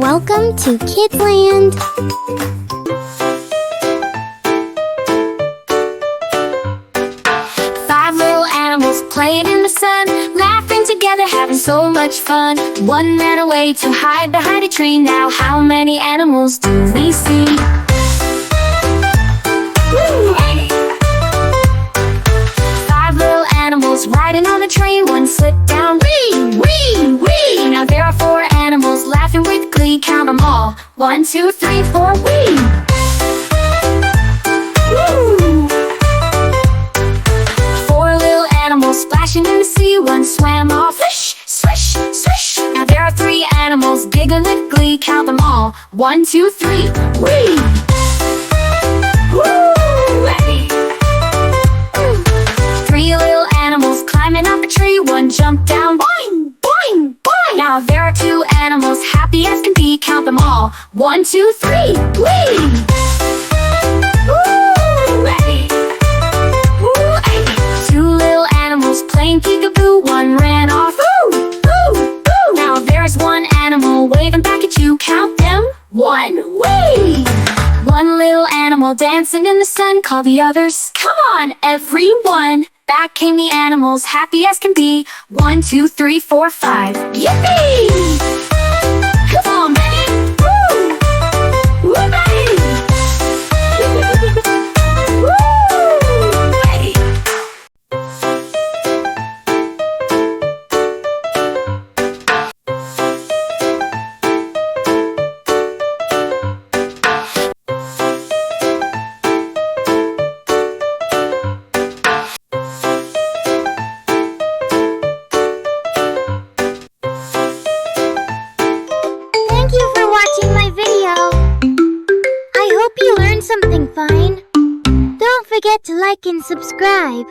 Welcome to Kidsland. 5 little animals playing in the sun, laughing together, having so much fun. One ran away to hide behind a tree. Now how many animals do we see? Woo! 5 little animals riding on a train. One slipped down, wee, wee, wee. Now there are 4 animals laughing with glee. Count them all. 1, 2, 3, 4, wee. Woo! 4 little animals splashing in the sea. One swam off, swish, swish, swish. Now there are 3 animals giggling with glee. Count them all. 1, 2, 3, wee. Woo! 3 little animals climbing up a tree. One jumped down, boing, boing, boing. Now there are 2 animals happy as can be. Count them all. 1, 2, 3, wee. Woo! 2 little animals playing peekaboo. One ran off, ooh, ooh, ooh. Now there's 1 animal waving back at you. Count them. 1, wee. 1 little animal dancing in the sun. Call the others. Come on, everyone. Back came the animals, happy as can be. 1, 2, 3, 4, 5. Yippee! Come on, baby! Woo! Woo, baby! Woo! Baby! Thank you for watching my video. I hope you learned something fun. Don't forget to like and subscribe.